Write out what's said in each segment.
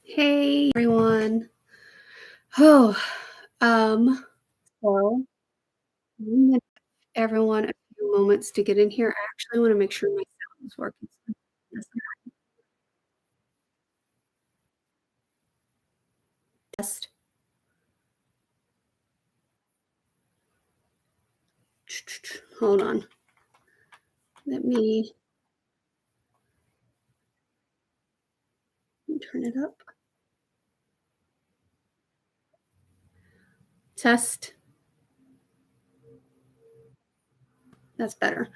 Hey everyone. Oh, um, so I'm gonna give everyone a few moments to get in here. I actually want to make sure my sound is working. Yes, test. Hold on. Let me turn it up. Test. That's better.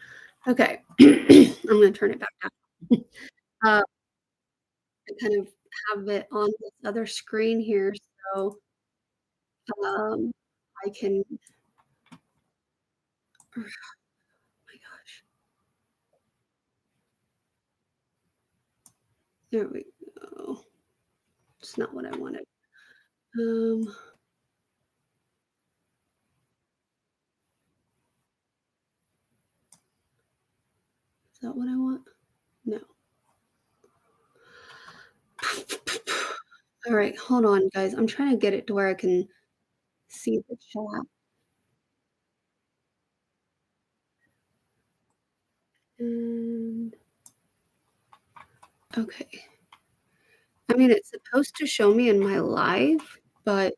Okay. I'm gonna turn it back down. Uh, I kind of have it on this other screen here, so um, I can. Oh my gosh. There we go. It's not what I wanted. Um, is that what I want? No. All right, hold on, guys. I'm trying to get it to where I can see the chat. And okay. I mean, it's supposed to show me in my live, but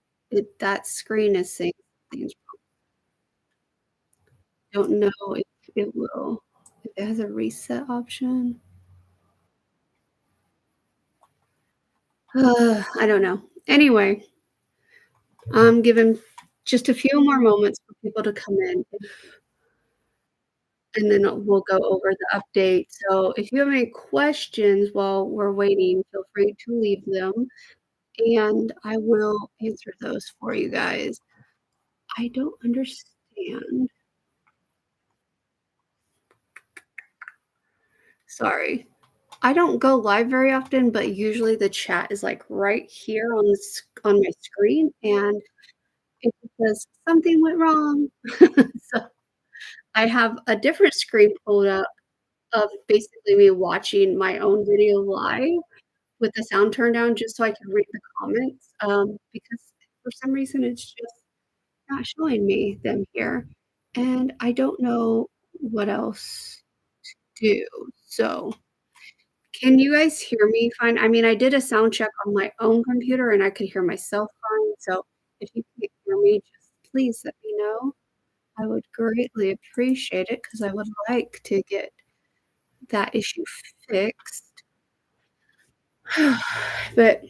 that screen is saying something's wrong. Don't know if it will. If it has a reset option. I don't know. Anyway, I'm giving just a few more moments for people to come in, and then we'll go over the update. So if you have any questions while we're waiting, feel free to leave them, and I will answer those for you guys. I don't understand. Sorry. I don't go live very often, but usually the chat is, like, right here on on my screen, and it says, "Something went wrong." So, I have a different screen pulled up of basically me watching my own video live with the sound turned down just so I can read the comments, because for some reason, it's just not showing me them here, and I don't know what else to do. So, can you guys hear me fine? I mean, I did a sound check on my own computer, and I could hear myself fine, so if you can't hear me, just please let me know. I would greatly appreciate it because I would like to get that issue fixed. But,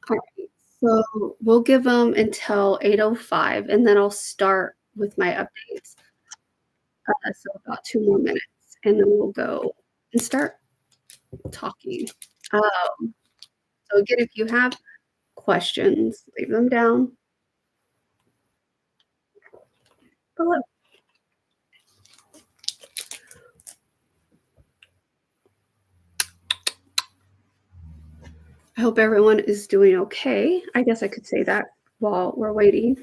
alright, so we'll give them until 8:05, and then I'll start with my updates. So about 2 more minutes, and then we'll go and start talking. So again, if you have questions, leave them down below. I hope everyone is doing okay. I guess I could say that while we're waiting.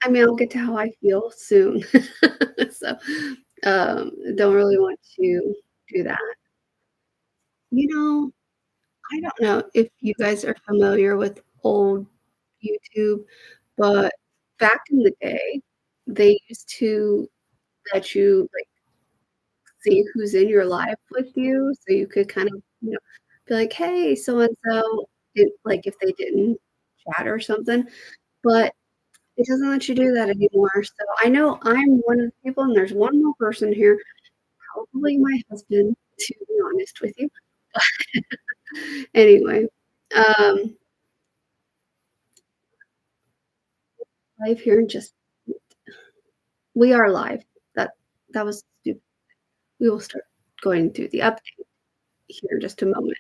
I mean, I'll get to how I feel soon. So, don't really want to do that. You know, I don't know if you guys are familiar with old YouTube, but back in the day, they used to let you, like, see who's in your life with you, so you could kind of, be like, "Hey, so and so," like, if they didn't chat or something, but it doesn't let you do that anymore, so I know I'm one of the people, and there's one more person here, probably my husband, to be honest with you. Anyway, um, live here in just we are live. That that was stupid. We will start going through the update here in just a moment.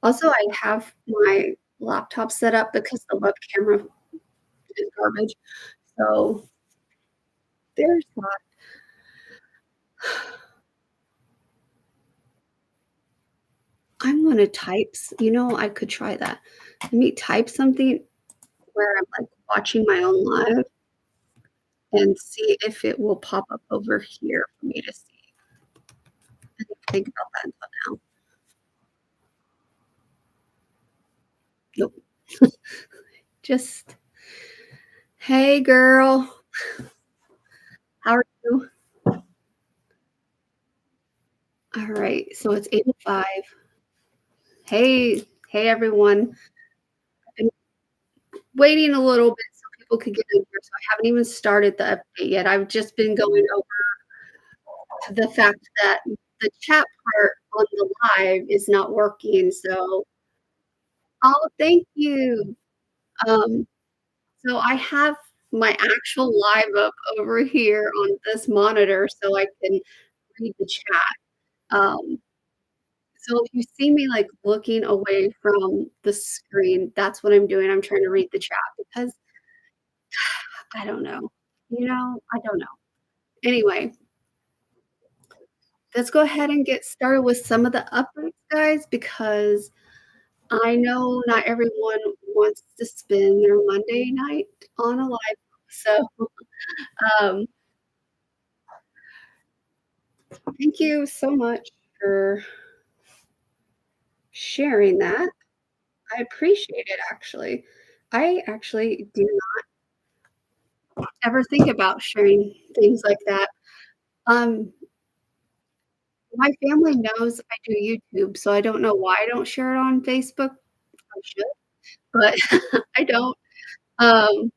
Also, I have my laptop set up because the web camera is garbage, so there's that. I'm gonna I could try that. Let me type something where I'm, like, watching my own live and see if it will pop up over here for me to see. think about that until now. Nope. Just, "Hey, girl, how are you?" Alright, so it's 8:05. Hey, everyone. I've been waiting a little bit so people could get in here, so I haven't even started the update yet. I've just been going over the fact that the chat part on the live is not working, so oh, thank you. Um, so I have my actual live up over here on this monitor so I can read the chat. So if you see me, like, looking away from the screen, that's what I'm doing. I'm trying to read the chat because I don't know. I don't know. Anyway, let's go ahead and get started with some of the updates, guys, because I know not everyone wants to spend their Monday night on a live. So, um, thank you so much for sharing that. I appreciate it, actually. I actually do not ever think about sharing things like that. Um, my family knows I do YouTube, so I don't know why I don't share it on Facebook. I should, but I don't. Um,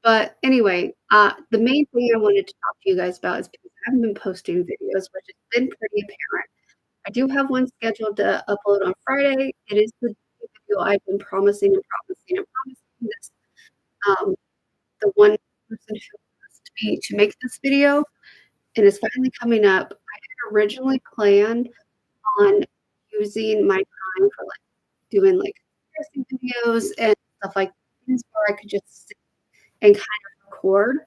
but anyway, the main thing I wanted to talk to you guys about is because I haven't been posting videos, which has been pretty apparent. I do have one scheduled to upload on Friday. It is the video I've been promising and promising and promising this, the one person who asked me to make this video, and it's finally coming up. I had originally planned on using my time for, like, doing, like, conspiracy videos and stuff like things where I could just sit and kind of record.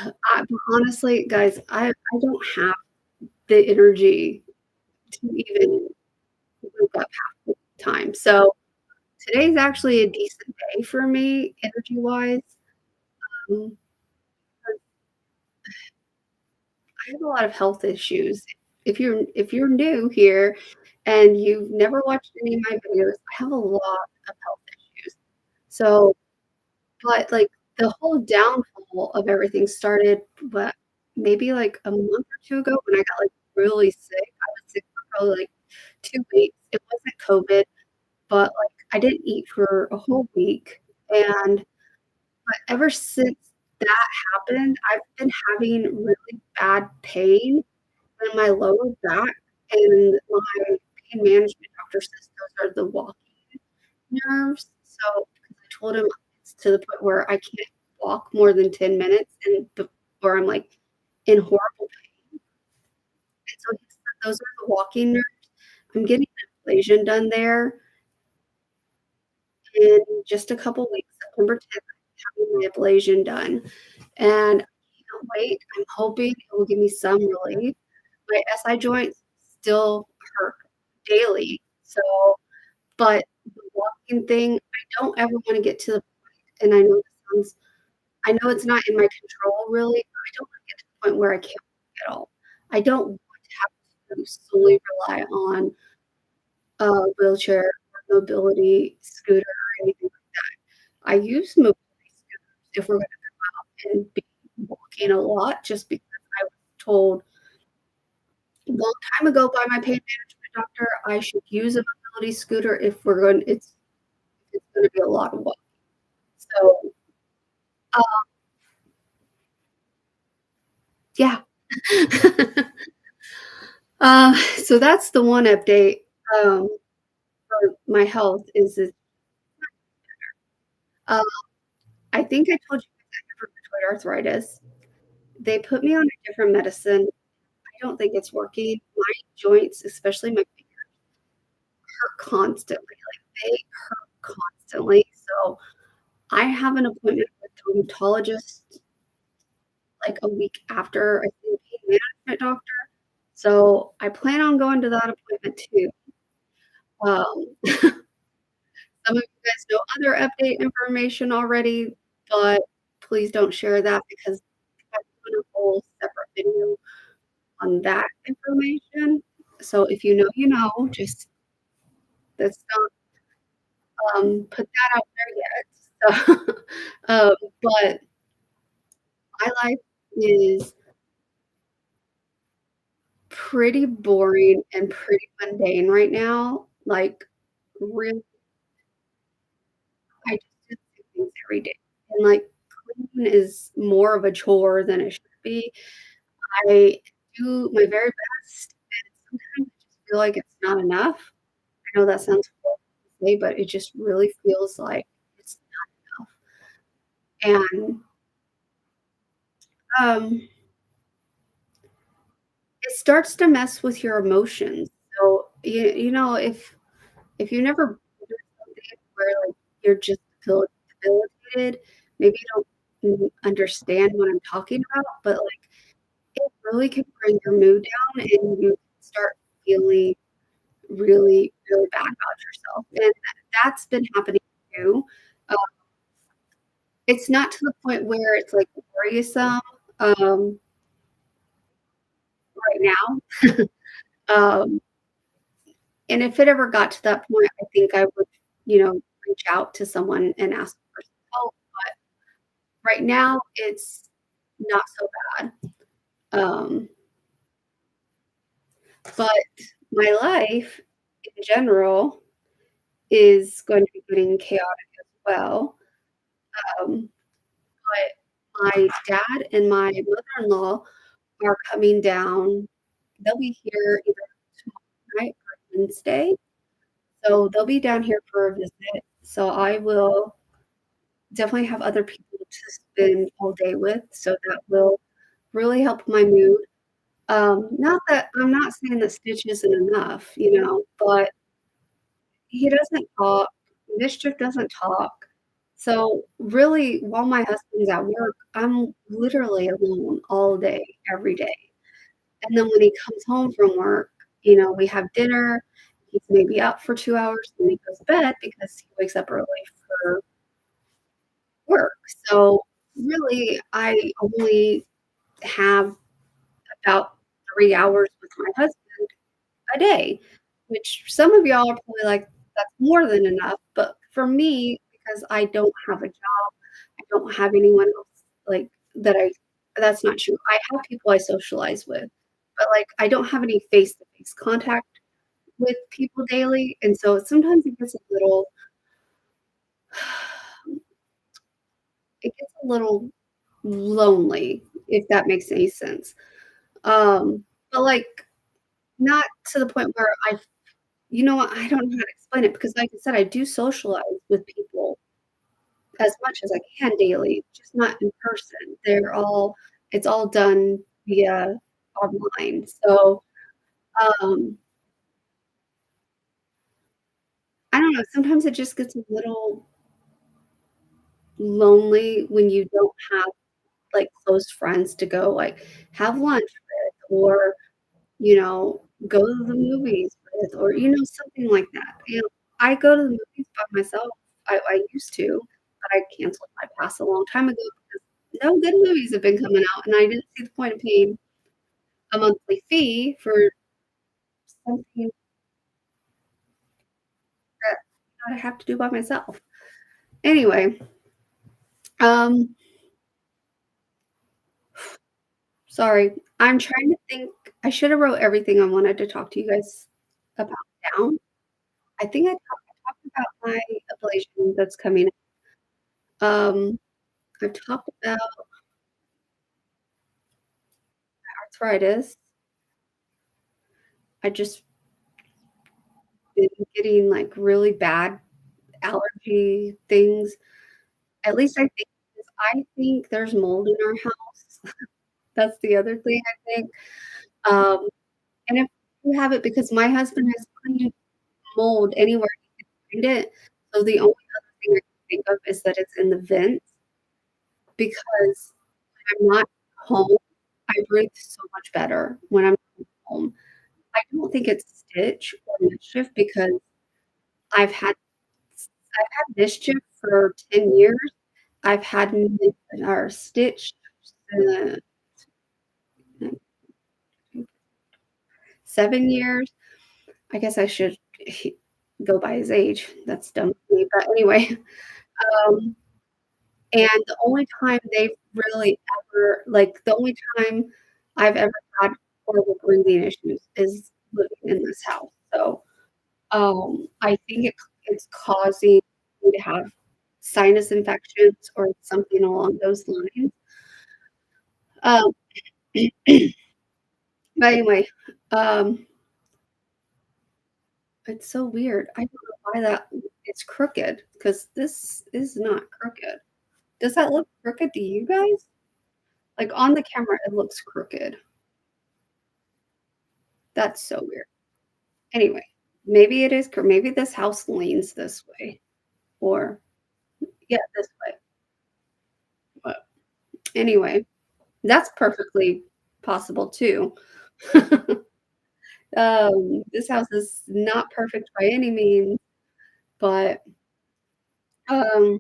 But honestly, guys, I don't have the energy to even wake up half the time. So, today's actually a decent day for me energy-wise. Um, I have a lot of health issues. If you're new here and you've never watched any of my videos, I have a lot of health issues. So, but, like, the whole downfall of everything started, what, maybe, like, a month or 2 ago when I got, like, really sick. I was sick for probably, like, 2 weeks. It wasn't COVID, but, like, I didn't eat for a whole week, and but ever since that happened, I've been having really bad pain in my lower back, and my pain management doctor says those are the walking nerves. So, because I told him it's to the point where I can't walk more than 10 minutes and before I'm, like, in horrible pain, and so he said those are the walking nerves. I'm getting an ablation done there in just a couple weeks. September 10th, I'm having my ablation done, and I can't wait. I'm hoping it will give me some relief. My SI joints still hurt daily, so but the walking thing, I don't ever wanna get to the point, and I know it's not in my control really, but I don't wanna get to the point where I can't walk at all. I don't want to have to solely rely on a wheelchair or mobility scooter or anything like that. I use mobility scooters if we're gonna go out and be walking a lot just because I was told a long time ago by my pain management doctor I should use a mobility scooter if we're going it's gonna be a lot of walking. So, uh, yeah. So that's the one update, um, for my health is uh, I think I told you guys I have rheumatoid arthritis. They put me on a different medicine. I don't think it's working. My joints, especially my fingers, hurt constantly, like, they hurt constantly, so I have an appointment with dermatologist, like, a week after I see the pain management doctor, so I plan on going to that appointment too. Some of you guys know other update information already, but please don't share that because I'm doing a whole separate video on that information. So if you know, you know, just let's not, put that out there yet. So, but my life is pretty boring and pretty mundane right now, like, really, I just do the same things every day, and, like, cleaning is more of a chore than it should be. I do my very best, and sometimes I just feel like it's not enough. I know that sounds horrible to say, but it just really feels like it's not enough, and, um, it starts to mess with your emotions. So, if you never been through something where, like, you're just debilitated, maybe you don't understand what I'm talking about, but, like, it really can bring your mood down and you start feeling really, really bad about yourself, and that's been happening too. Uh, it's not to the point where it's, like, worrisome, um, right now, um, and if it ever got to that point, I think I would, reach out to someone and ask for some help. Right now, it's not so bad, um, but my life in general is going to be getting chaotic as well, um, but my dad and my mother-in-law are coming down. They'll be here either tomorrow night or Wednesday, so they'll be down here for a visit, so I will definitely have other people to spend all day with, so that will really help my mood. Not that I'm not saying that Stitch isn't enough, but he doesn't talk, Mischief doesn't talk. So, really, while my husband's at work, I'm literally alone all day, every day. And then when he comes home from work, we have dinner, he's maybe up for 2 hours, then he goes to bed because he wakes up early for work. So, really, I only have about 3 hours with my husband a day, which some of y'all are probably like, "That's more than enough," but for me, because I don't have a job, I don't have anyone else, like, that's not true. I have people I socialize with, but, like, I don't have any face-to-face contact with people daily, and so sometimes it gets a little lonely, if that makes any sense. But, like, not to the point where I don't know how to explain it because like I said, I do socialize with people as much as I can daily, just not in person. It's all done via online. So, um, I don't know, sometimes it just gets a little lonely when you don't have, like, close friends to go, like, have lunch with or, go to the movies with or, something like that. I go to the movies by myself. I used to, but I canceled my pass a long time ago because no good movies have been coming out, and I didn't see the point of paying a monthly fee for something that I have to do by myself. Anyway, um, sorry. I'm trying to think. I should have wrote everything I wanted to talk to you guys about down. I think I talked about my ablation that's coming up. I've talked about arthritis. I just been getting, like, really bad allergy things. At least I think 'cause I think there's mold in our house. That's the other thing I think. Um, and if you have it because my husband has cleaned mold anywhere he can find it, so the only other thing I can think of is that it's in the vents because when I'm not home, I breathe so much better when I'm home. I don't think it's Stitch or Mischief because I've had I've had Mischief for 10 years. I've had Stitch, uh, 7 years. I guess I should he go by his age. That's dumb of me, but anyway, um, and the only time they've really ever like, the only time I've ever had horrible breathing issues is living in this house, so, I think it's causing me to have sinus infections or something along those lines. Um, but anyway, um, it's so weird. I don't know why that it's crooked because this is not crooked. Does that look crooked to you guys? Like, on the camera, it looks crooked. That's so weird. Anyway, maybe it is maybe this house leans this way or yeah, this way, but anyway, that's perfectly possible too. This house is not perfect by any means, but, um,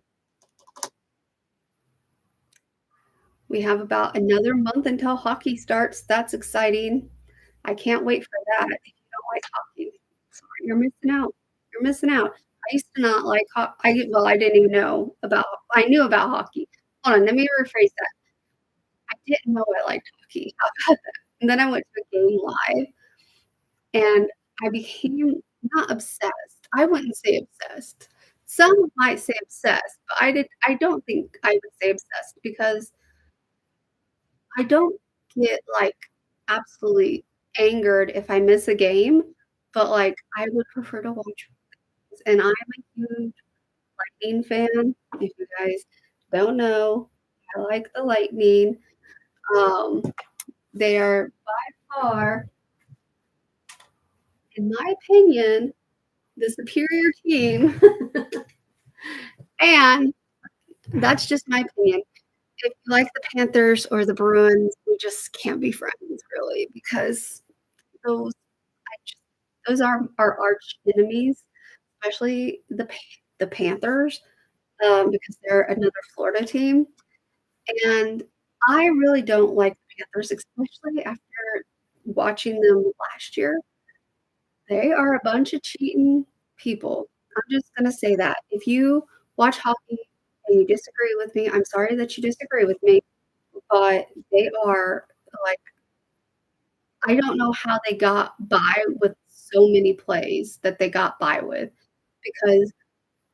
we have about another month until hockey starts. That's exciting. I can't wait for that. If you don't like hockey, sorry, you're missing out. You're missing out. I used to not like I didn't even know about I knew about hockey. Hold on, let me rephrase that. I didn't know I liked hockey. How about that? And then I went to a game live, and I became not obsessed. I wouldn't say obsessed. Some might say obsessed, but I don't think I would say obsessed because I don't get, like, absolutely angered if I miss a game, but, like, I would prefer to watch and I'm a huge Lightning fan. If you guys don't know, I like the Lightning. Um, they are by far, in my opinion, the superior team, and that's just my opinion. If you like the Panthers or the Bruins, we just can't be friends really because those I just those are our arch enemies, especially the Panthers, because they're another Florida team, and I really don't like the Panthers, especially after watching them last year. They are a bunch of cheating people. I'm just gonna say that. If you watch hockey and you disagree with me, I'm sorry that you disagree with me, but they are like I don't know how they got by with so many plays that they got by with because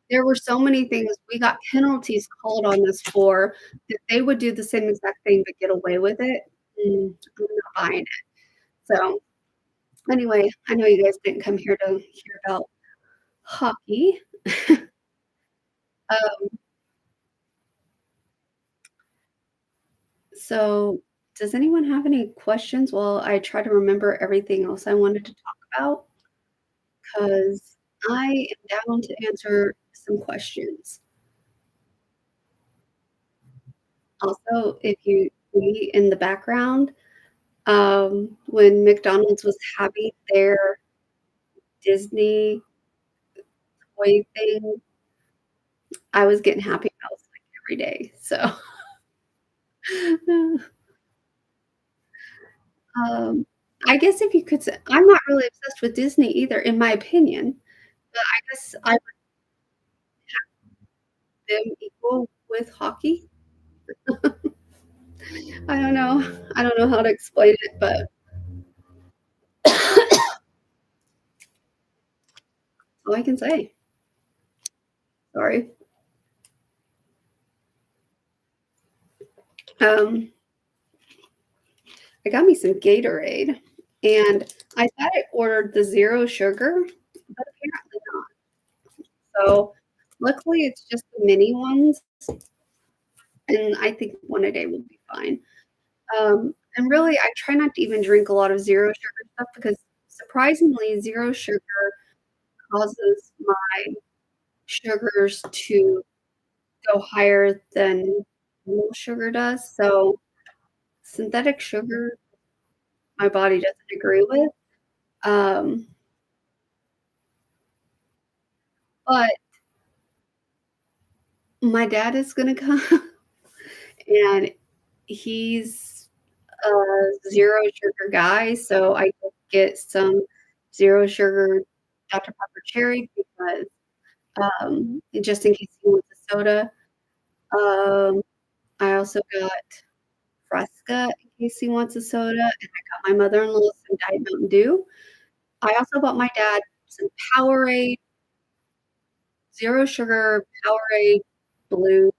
there were so many things we got penalties called on us for that they would do the same exact thing but get away with it. I'm not buying it. So, anyway, I know you guys didn't come here to hear about hockey. Um, so does anyone have any questions while I try to remember everything else I wanted to talk about? 'Cause I am down to answer some questions. Also, if you see in the background, when McDonald's was having their Disney toy thing, I was getting happy meals, like, every day, so um, I guess if you could say I'm not really obsessed with Disney either, in my opinion, but I guess I would them equal with hockey. I don't know how to explain it, but all I can say. Sorry. Um, I got me some Gatorade, and I thought I ordered the 0 sugar, but apparently not. So, luckily, it's just the mini ones, and I think one a day will be fine. And really, I try not to even drink a lot of 0 sugar stuff because surprisingly, 0 sugar causes my sugars to go higher than normal sugar does, so synthetic sugar, my body doesn't agree with. Um, but my dad is gonna come, and he's a 0 sugar guy, so I get some zero sugar Dr. Pepper cherry because, just in case he wants a soda. Um, I also got Fresca in case he wants a soda, and I got my mother-in-law some Diet Mountain Dew. I also bought my dad some Powerade, zero sugar Powerade Blue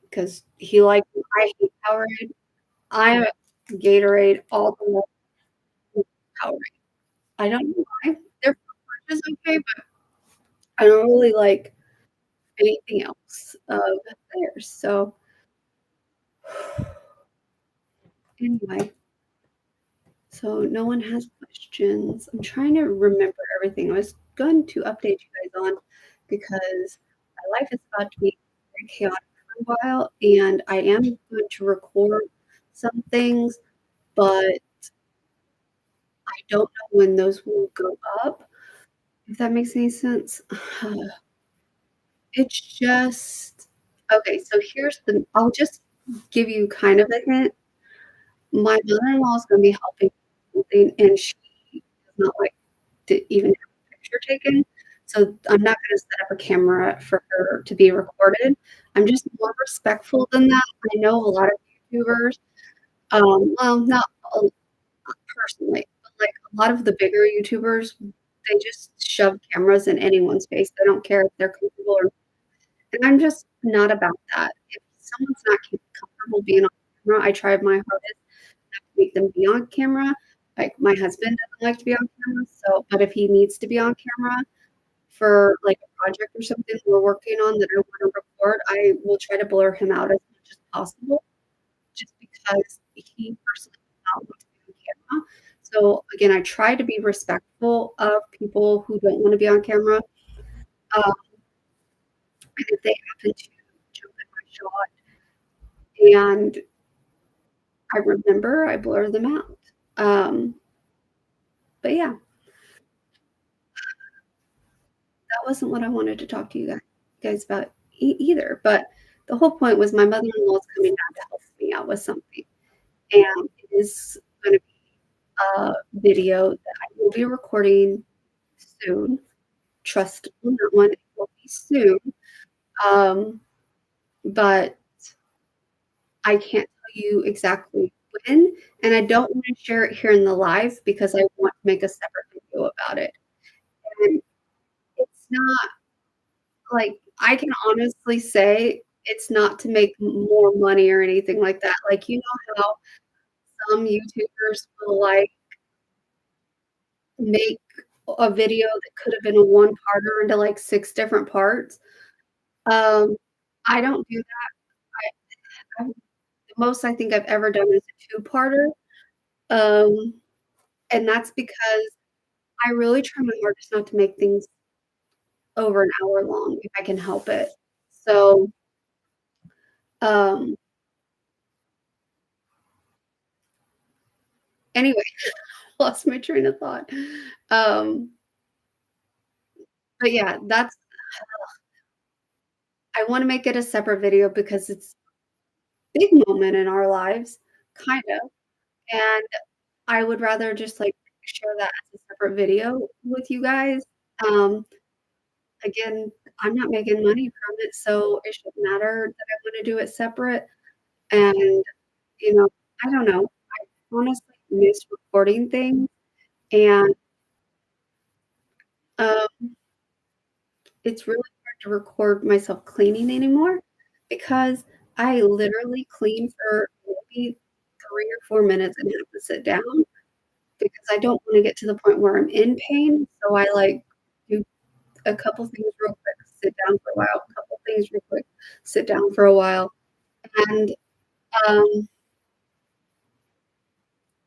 because he liked I hate Powerade. I'm a Gatorade all the way with Powerade. I don't know why. Their fruit punch is okay, but I don't really like anything else of theirs. So, anyway, so no one has questions. I'm trying to remember everything I was going to update you guys on because my life is about to be very chaotic for a while, and I am going to record some things, but I don't know when those will go up, if that makes any sense. It's just okay, so here's the I'll just give you kind of a hint. My mother-in-law is gonna be helping with something, and she does not like to even have a picture taken, so I'm not gonna set up a camera for her to be recorded. I'm just more respectful than that. I know a lot of YouTubers, well, not a personally, but, like, a lot of the bigger YouTubers, they just shove cameras in anyone's face. They don't care if they're comfortable or and I'm just not about that. If someone's not comfortable being on camera, I tried my hardest not to make them be on camera. Like, my husband doesn't like to be on camera, so but if he needs to be on camera for, like, a project or something we're working on that I wanna record, I will try to blur him out as much as possible just because he personally does not want to be on camera. So, again, I try to be respectful of people who don't wanna be on camera, um, and if they happen to jump in my shot and I remember, I blur them out. Um, but yeah, that wasn't what I wanted to talk to you guys about either. But the whole point was my mother-in-law is coming down to help me out with something, and it is going to be a video that I will be recording soon. Trust on that one, it will be soon. Um, but I can't tell you exactly when, and I don't want to share it here in the live because I want to make a separate video about it. And it's not like, I can honestly say it's not to make more money or anything like that. Like, you know how some YouTubers will, like, make a video that could have been a one-parter into, like, 6 different parts? Um, I don't do that. The most I think I've ever done is a two-parter, um, and that's because I really try my hardest not to make things over an hour long if I can help it. So, um, anyway, lost my train of thought. Um, but yeah, that's I wanna make it a separate video because it's a big moment in our lives, kind of, and I would rather just, like, share that as a separate video with you guys. Um, again, I'm not making money from it, so it shouldn't matter that I wanna do it separate, and, you know, I don't know. I honestly miss recording things, and, um it's really hard to record myself cleaning anymore because I literally clean for maybe 3 or 4 minutes and have to sit down because I don't wanna get to the point where I'm in pain, so I, like, do a couple things real quick, sit down for a while, a couple things real quick, sit down for a while, and, um,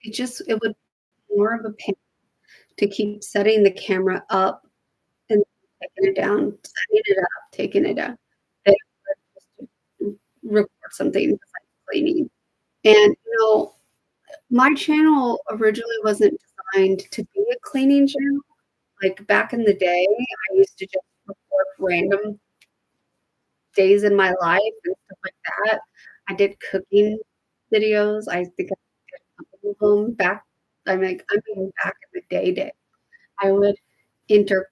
it would be more of a pain to keep setting the camera up and taking it down, setting it up, taking it down, than just to record something besides cleaning. And, you know, my channel originally wasn't designed to be a cleaning channel. Like, back in the day, I used to just record random days in my life and stuff like that. I did cooking videos. I think I did a couple of them back I'm thinking back in the day. I would enter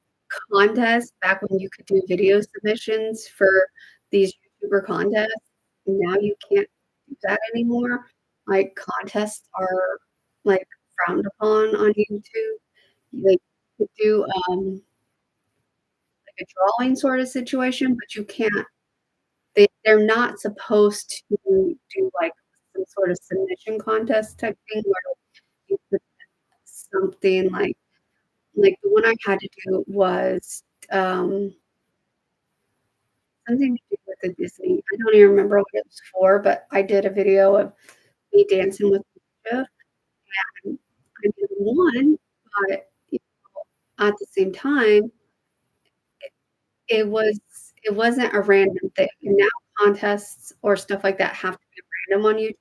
contests back when you could do video submissions for these YouTuber contests. Now you can't do that anymore. Like, contests are, like, frowned upon on YouTube. Like, you could do, like a drawing sort of situation, but you can't they're not supposed to do, like, some sort of submission contest type thing where you put something like, the one I had to do was, um, something to do with the Disney. I don't even remember what it was for, but I did a video of me dancing with Misha, and I did one, but, at the same time, it was it wasn't a random thing, and now contests or stuff like that have to be random on YouTube.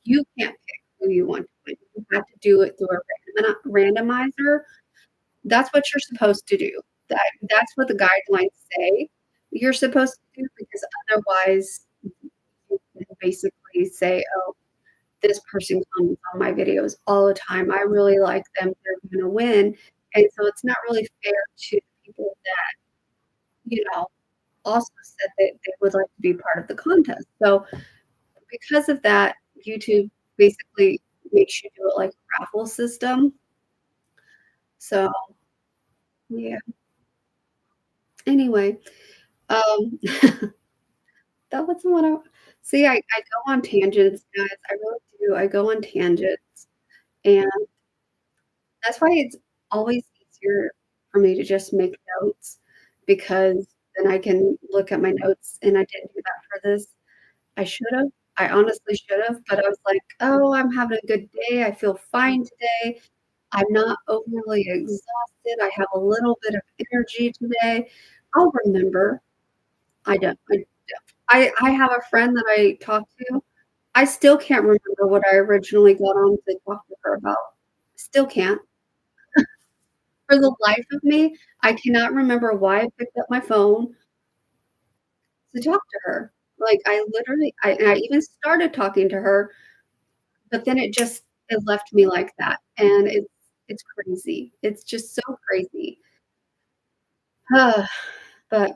You can't pick who you want to win. You have to do it through a randomizer. That's what you're supposed to do. That's what the guidelines say you're supposed to do because otherwise you can basically say, "Oh, this person comments on my videos all the time. I really like them. They're gonna win." And so it's not really fair to people that, also said that they would like to be part of the contest. So because of that, YouTube basically makes you do it like a raffle system. So, yeah. Anyway, um, that wasn't what I see, I go on tangents, guys, I really do, I go on tangents, and that's why it's always easier for me to just make notes because then I can look at my notes, and I didn't do that for this. I should've, I honestly should've, but I was like, "Oh, I'm having a good day, I feel fine today, I'm not overly exhausted, I have a little bit of energy today." I'll remember. I don't. I have a friend that I talk to. I still can't remember what I originally got on to talk to her about. Still can't. For the life of me, I cannot remember why I picked up my phone to talk to her. Like, I literally I even started talking to her, but then it left me like that, and it's crazy. It's just so crazy. But,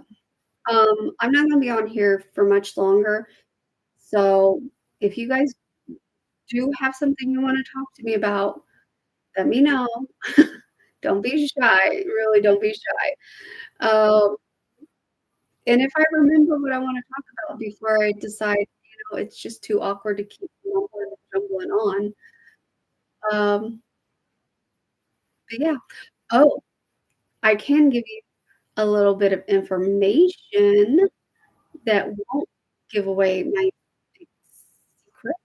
I'm not gonna be on here for much longer, so if you guys do have something you wanna talk to me about, let me know. Don't be shy, really don't be shy. And if I remember what I wanna talk about before I decide, it's just too awkward to keep mumbling and jumbling on, um, but yeah. Oh, I can give you a little bit of information that won't give away my big secret.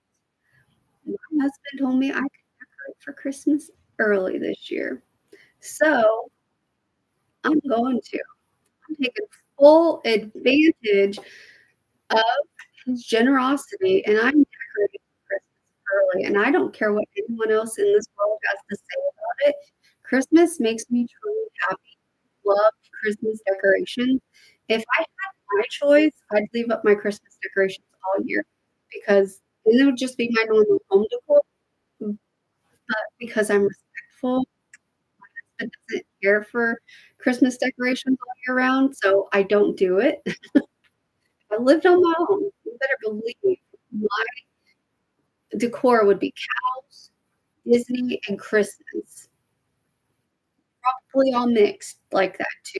My husband told me I could decorate for Christmas early this year, so I'm going to. I'm taking full advantage of his generosity, and I'm decorating for Christmas early, and I don't care what anyone else in this world has to say about it. Christmas makes me truly happy. Love Christmas decorations. If I had my choice, I'd leave up my Christmas decorations all year because it would just be my normal home decor, but because I'm respectful, husband doesn't care for Christmas decorations all year round, so I don't do it. If I lived on my own, you better believe my decor would be cows, Disney, and Christmas, probably all mixed like that too.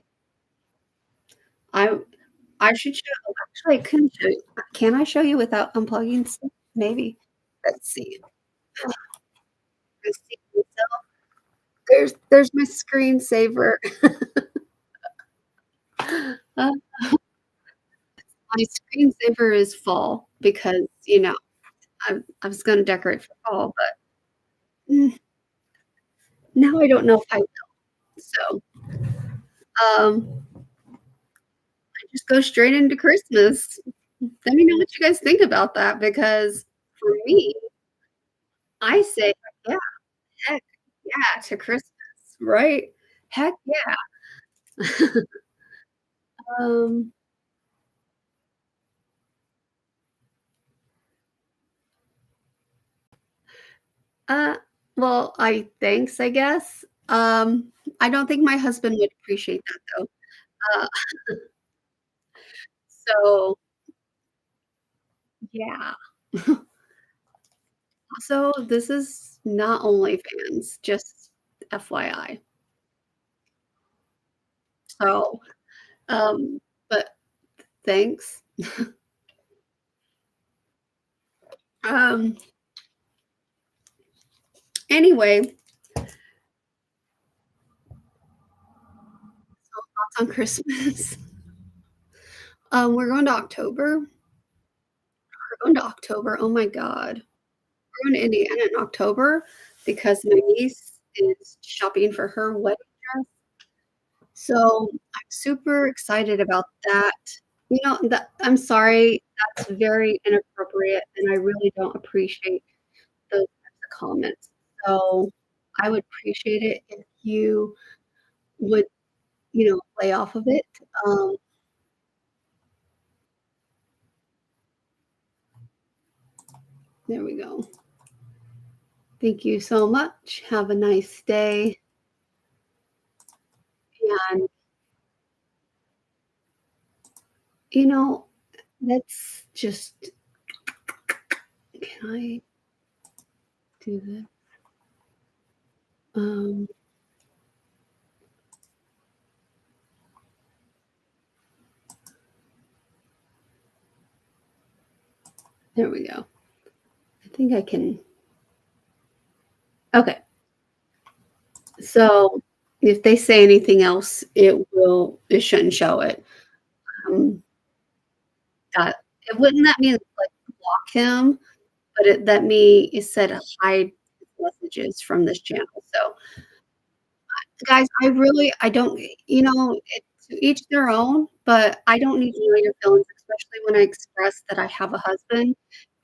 I I should show actually, I can show you. Can I show you without unplugging stuff? Maybe. Let's see. Let's see. So there's my screensaver. Uh, my screensaver is fall because, I was gonna decorate for fall, but, now I don't know if I will. So, um, I just go straight into Christmas. Let me know what you guys think about that because for me, I say, "Yeah, heck yeah to Christmas," right? Heck yeah. Um, uh, Well, I thanks, I guess. I don't think my husband would appreciate that though. Uh, so yeah. So this is not OnlyFans, just FYI. So, but thanks. Um, anyway, thoughts on Christmas. We're going to October. We're going to October. Oh my God. We're going to Indiana in October because my niece is shopping for her wedding dress. So I'm super excited about that. I'm sorry, that's very inappropriate, and I really don't appreciate those types of comments. So I would appreciate it if you would, lay off of it. Um, there we go. Thank you so much. Have a nice day. And, you know, let's just can I do this? Um, there we go. I think I can. Okay. So if they say anything else, it shouldn't show it. Um, that it wouldn't let me, like, block him, but it said hide messages from this channel. So, guys, I don't to each their own, but I don't need to know your feelings, especially when I express that I have a husband,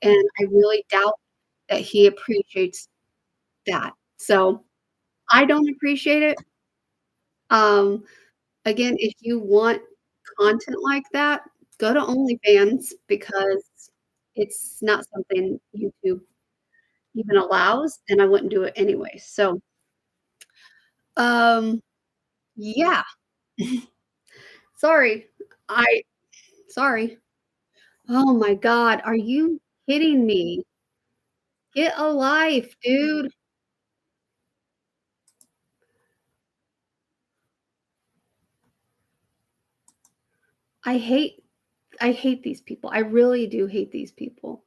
and I really doubt that he appreciates that. So, I don't appreciate it. Um, Again, if you want content like that, go to OnlyFans because it's not something YouTube even allows, and I wouldn't do it anyway. So, um, yeah. Sorry. I sorry. Oh my god, are you kidding me? Get a life, dude. I hate I hate these people. I really do hate these people.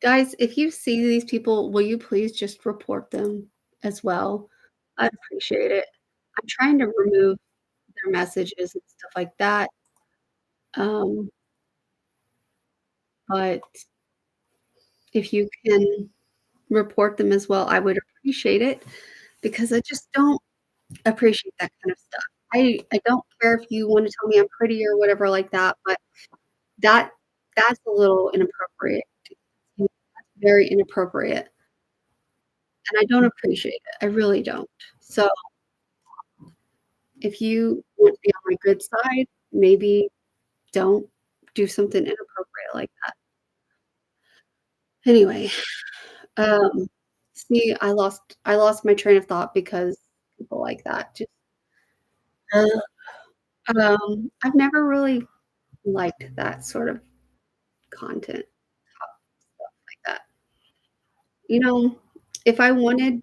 Guys, if you see these people, will you please just report them as well? I'd appreciate it. I'm trying to remove their messages and stuff like that, um, but if you can report them as well, I would appreciate it because I just don't appreciate that kind of stuff. I don't care if you wanna tell me I'm pretty or whatever like that, but that that's a little inappropriate. That's very inappropriate, and I don't appreciate it. I really don't. So, if you want to be on my good side, maybe don't do something inappropriate like that. Anyway, um, see, I lost my train of thought because people like that just uh, I've never really liked that sort of content, stuff like that. You know, if I wanted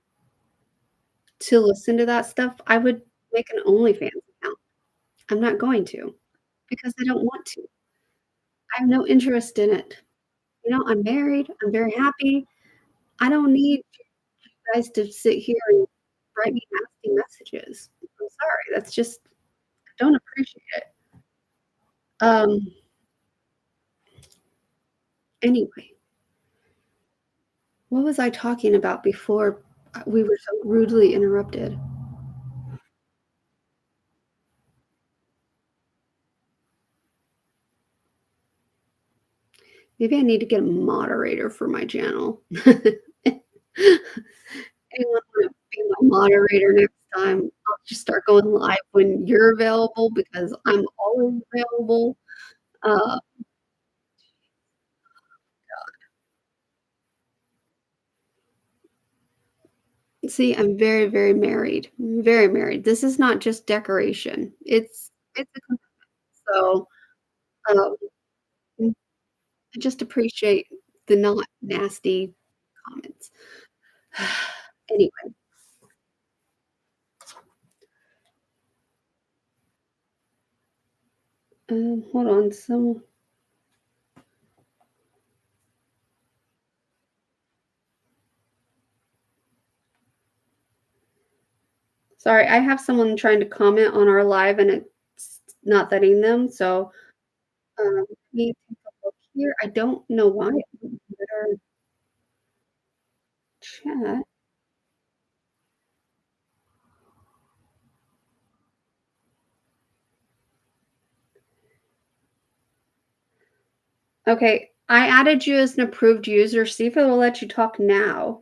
to listen to that stuff, I would make an OnlyFans account. I'm not going to because I don't want to. I have no interest in it. I'm married, I'm very happy. I don't need you guys to sit here and write me nasty messages. I'm sorry, that's just I don't appreciate it. Um, anyway, what was I talking about before, we were so rudely interrupted? Maybe I need to get a moderator for my channel. Anyone wanna be my moderator next time? I'll just start going live when you're available because I'm always available. Uh, see, I'm very, very married, very married. This is not just decoration. It's a so, um, mm, I just appreciate the not nasty comments. Anyway, hold on, sorry, I have someone trying to comment on our live, and it's not letting them, so, let me take a look here. I don't know why it wouldn't let her chat. Okay, I added you as an approved user, see if it will let you talk now.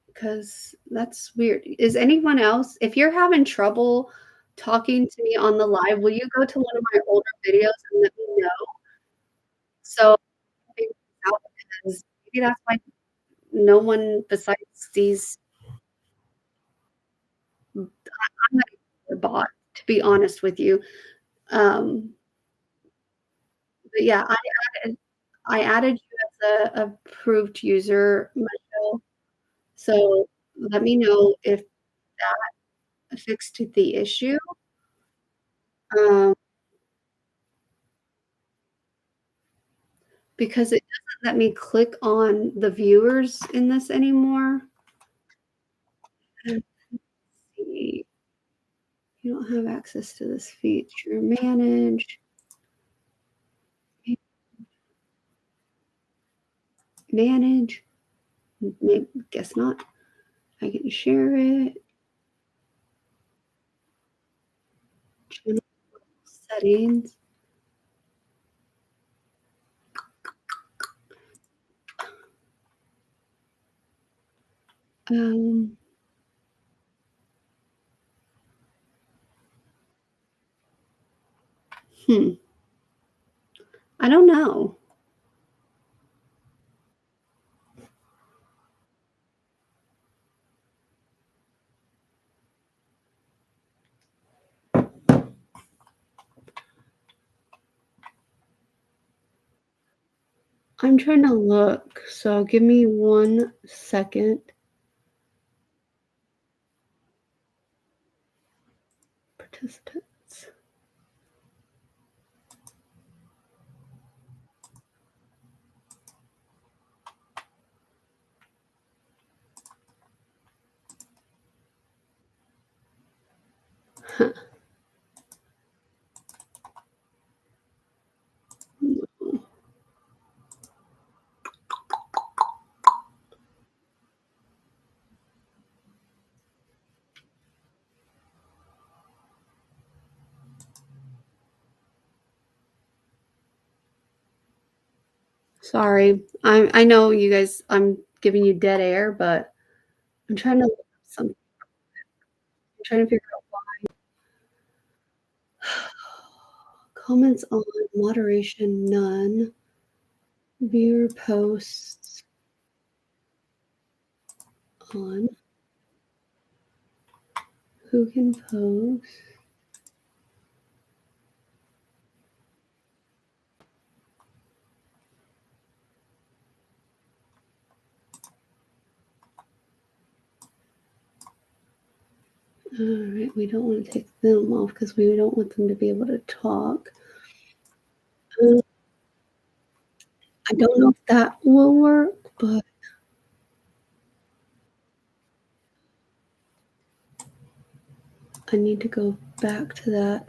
Because that's weird. Is anyone else if you're having trouble talking to me on the live, will you go to one of my older videos and let me know? So I can figure this out because maybe that's why no one besides these I'm not even a bot, to be honest with you. Um, but yeah, I added you as a approved user, Michelle, so let me know if that fixed the issue. Um, because it doesn't let me click on the viewers in this anymore. Let's see. You don't have access to this feature. Manage, manage. Guess not. I can share it. Channel settings. Um, hmm. I don't know. I'm trying to look, so give me 1 second. Participants. Huh. Sorry. I know you guys I'm giving you dead air, but I'm trying to look up something. I'm trying to figure out comments on, moderation none, viewer posts on, who can post. Alright, we don't wanna take them off because we don't want them to be able to talk. Uh, I don't know if that will work, but I need to go back to that.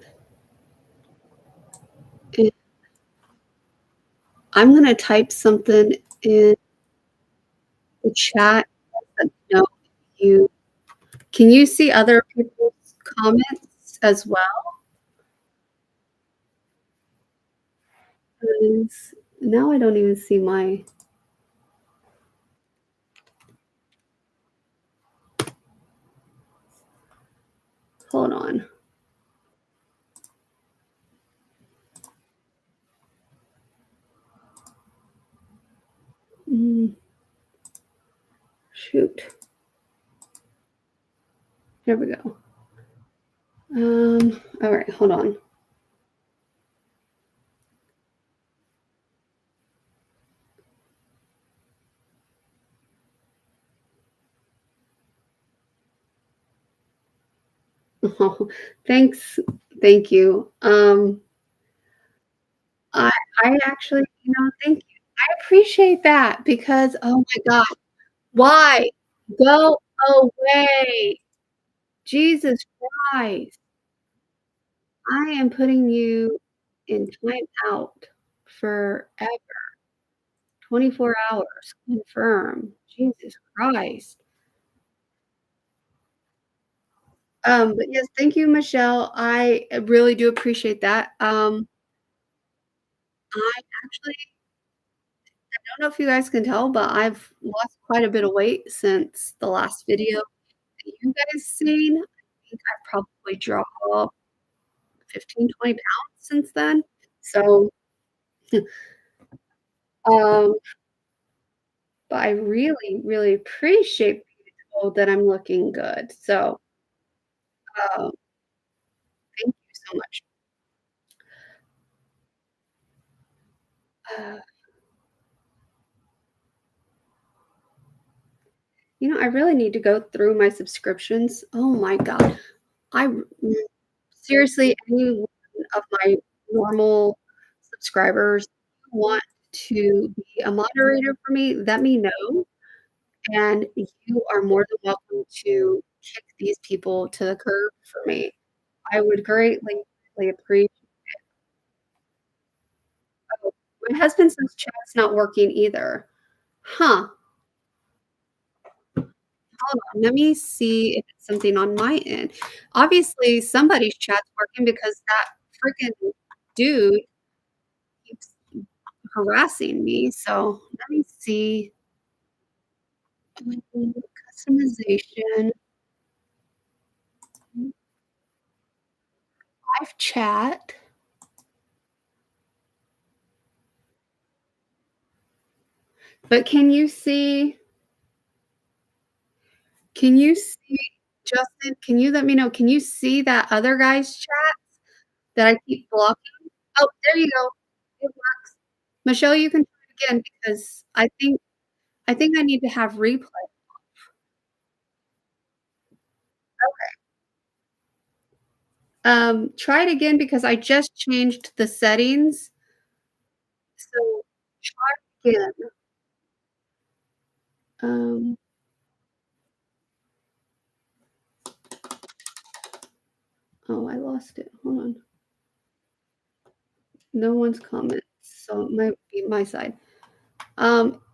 And I'm gonna type something in the chat, let me know if you can you see other people's comments as well? Please? Now I don't even see my hold on. Mm, shoot. There we go. All right, hold on. Oh, thanks. Thank you. I I actually, thank you. I appreciate that because, oh my god, why? Go away. Jesus Christ. I am putting you in timeout forever. 24 hours, confirm. Jesus Christ. But yes, thank you, Michelle. I really do appreciate that. I actually don't know if you guys can tell, but I've lost quite a bit of weight since the last video that you guys seen. I think I've probably dropped 15, 20 pounds since then. So, um, but I really, really appreciate being told that I'm looking good. So, um, thank you so much. Uh, I really need to go through my subscriptions. Oh my god. I r seriously, any one of my normal subscribers want to be a moderator for me, let me know, and you are more than welcome to kick these people to the curb for me. I would greatly appreciate. Oh, my husband says chat's not working either. Huh, hold on, let me see if it's something on my end. Obviously, somebody's chat's working because that freaking dude keeps harassing me, so let me see. Customization, live chat, but can you see Justin, can you let me know, can you see that other guy's chat that I keep blocking? Oh, there you go. It works. Michelle, you can try it again because I think I need to have replay. Try it again because I just changed the settings, so try again. Um, oh, I lost it. Hold on. No one's comments, so it might be my side.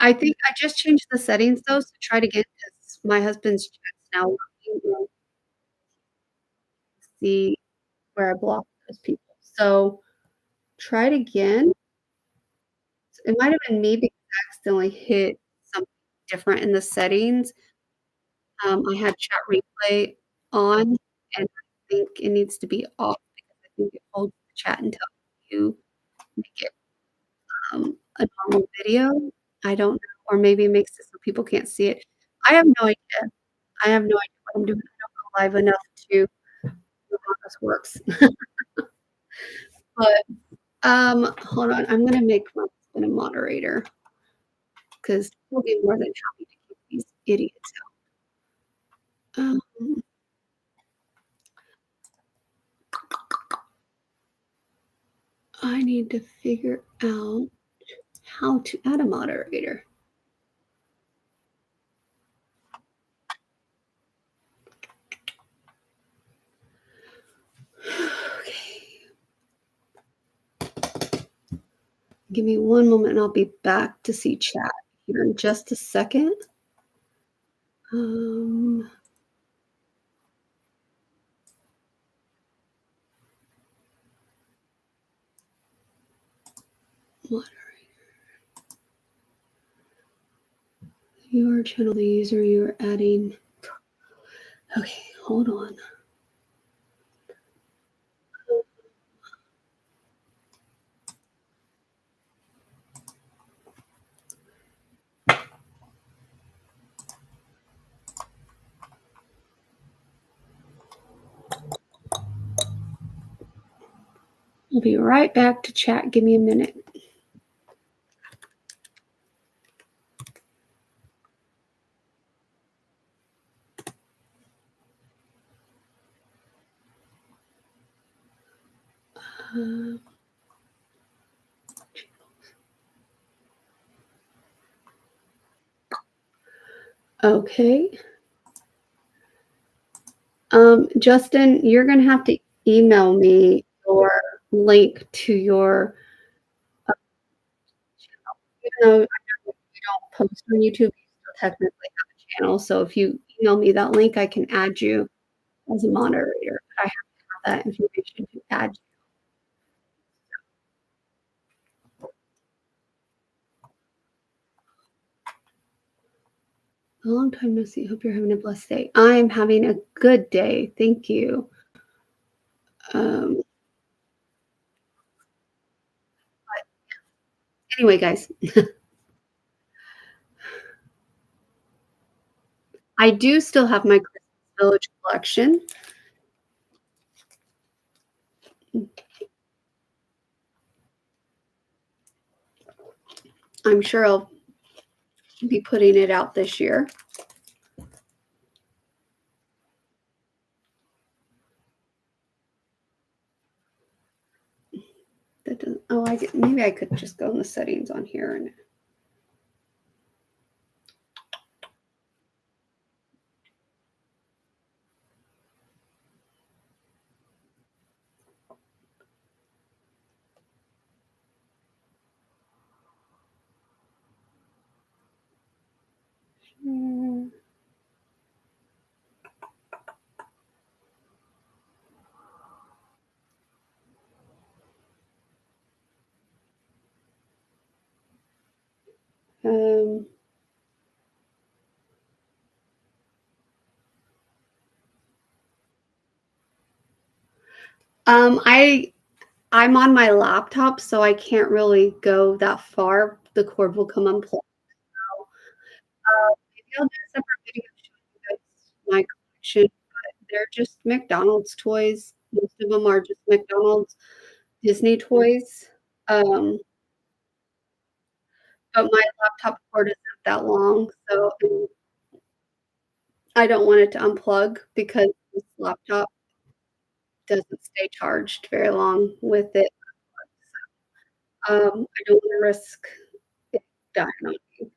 I think I just changed the settings though, so try it again because my husband's chat's now working. We'll see where I blocked those people. So try it again. It might have been me because I accidentally hit something different in the settings. I had chat replay on, and I think it needs to be off because I think it holds the chat until you make it, a normal video. I don't know, or maybe it makes it so people can't see it. I have no idea. I have no idea what I'm doing. I don't go live enough to know how this works. But, hold on, I'm gonna make my husband a moderator because 'cause he'll be more than happy to keep these idiots out. I need to figure out how to add a moderator. Okay, give me one moment and I'll be back to see chat here in just a second. Um, moderator. Your channel the user you're adding. Okay, hold on. I'll be right back to chat. Give me a minute. Uh, okay. Justin, you're gonna have to email me your link to your even though I know you don't post on YouTube, you still technically have a channel, so if you email me that link, I can add you as a moderator. I have that information to add you. A long time no see. Hope you're having a blessed day. I'm having a good day. Thank you. Um, anyway, guys, I do still have my Christmas Village collection. I'm sure I'll be putting it out this year. That doesn't, oh, maybe I could just go in the settings on here and mm, um, um, I I'm on my laptop, so I can't really go that far. The cord will come unplugged. Maybe I'll do a separate video showing you guys my collection, but they're just McDonald's toys. Most of them are just McDonald's Disney toys. Um, but my laptop cord isn't that long, so I don't want it to unplug because this laptop doesn't stay charged very long with it. I don't wanna risk it dying on me.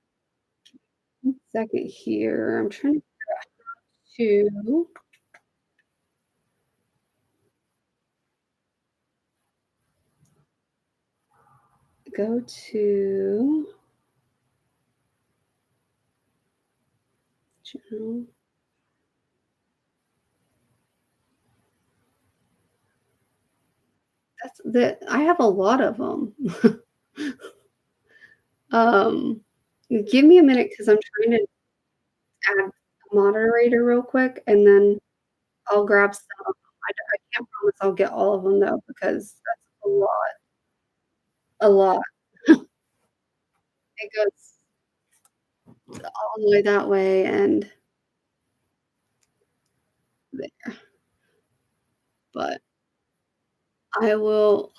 1 second here. I'm trying to go to channel. I have a lot of them. Um, give me a minute because 'cause I'm trying to add a moderator real quick, and then I'll grab some of 'em. I can't promise I'll get all of them though, because that's a lot, a lot. It goes all the way that way and there, but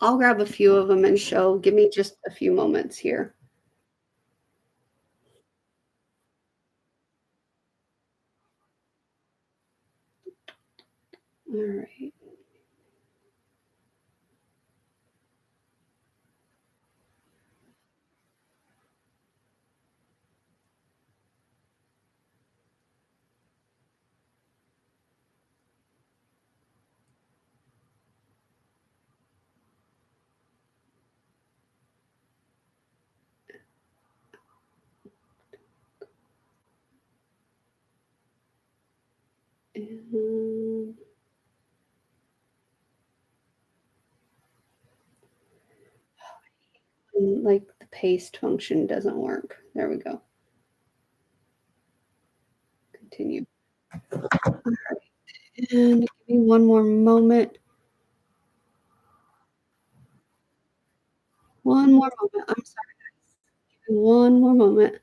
I'll grab a few of them and show. Give me just a few moments here. Alright. And like, the paste function doesn't work. There we go. continue. Alright, and give me one more moment. One more moment. I'm sorry, guys. Give me one more moment.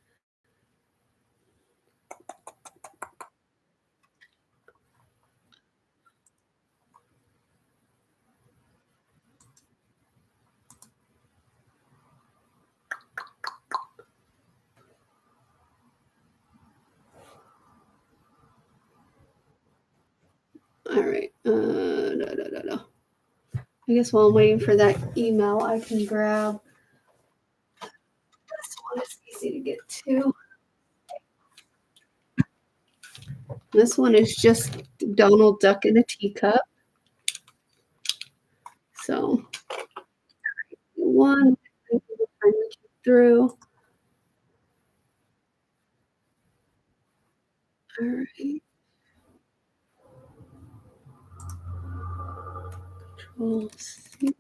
Alright, da, da, da, da. I guess while I'm waiting for that email, I can grab this one. It's easy to get to. This one is just Donald Duck in a teacup. So, one, through. Alright. Control C.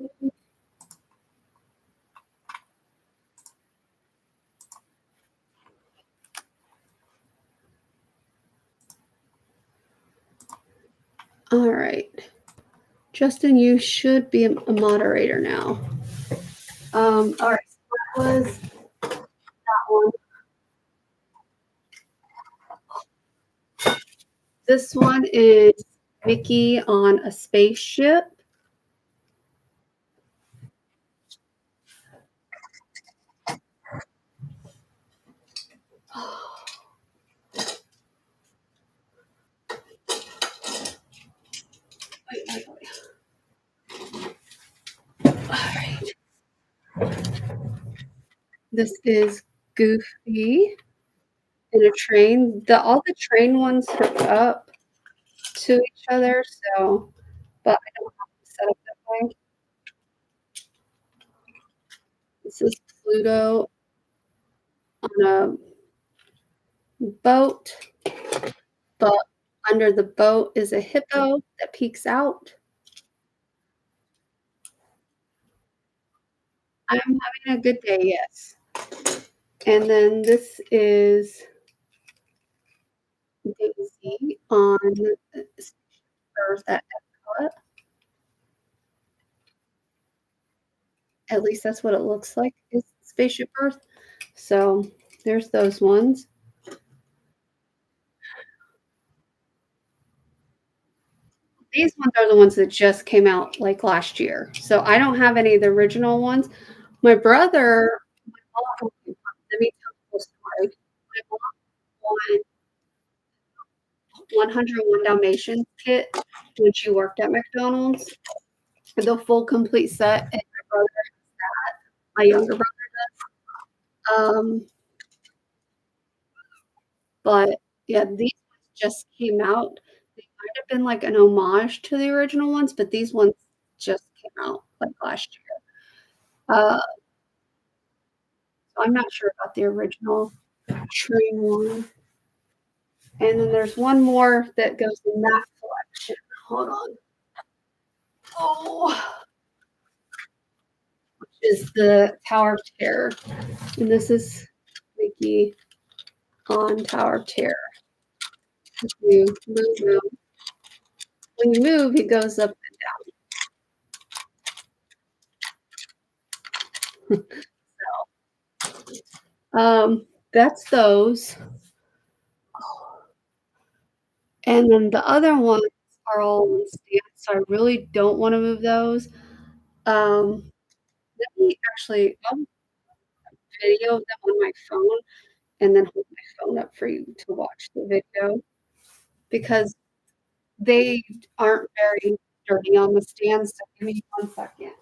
Alright. Justin, you should be a moderator now. Alright, so that was that one. This one is Mickey on a spaceship. Wait. Alright. This is Goofy in a train. All the train ones hook up to each other, so but I don't have to set up that way. This is Pluto on a boat, but under the boat is a hippo that peeks out. I'm having a good day, yes. And then this is Daisy on Earth at Epcot. At least that's what it looks like, is Spaceship Earth. So there's those ones. These ones are the ones that just came out like last year. So I don't have any of the original ones. My brother, let me tell you a story. My mom won 101 Dalmatians kit when she worked at McDonald's, the full complete set, and my brother has that. My younger brother does. But yeah, these ones just came out. They might have been like an homage to the original ones, but these ones just came out like last year. So I'm not sure about the original train one. And then there's one more that goes in that collection. Hold on. Oh, which is the Tower of Terror. And this is Mickey on Tower of Terror. If you move him, when you move, he goes up and down. That's those. And then the other ones are all on stands, so I really don't wanna move those. Let me actually I'll video them on my phone and then hold my phone up for you to watch the video because they aren't very sturdy on the stand, so give me 1 second.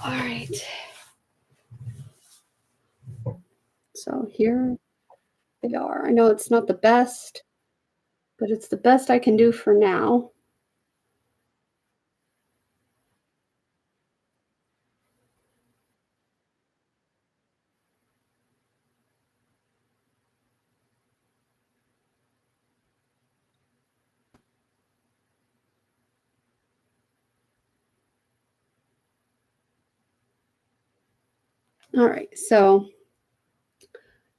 All right. So here they are. I know it's not the best, but it's the best I can do for now. All right. So,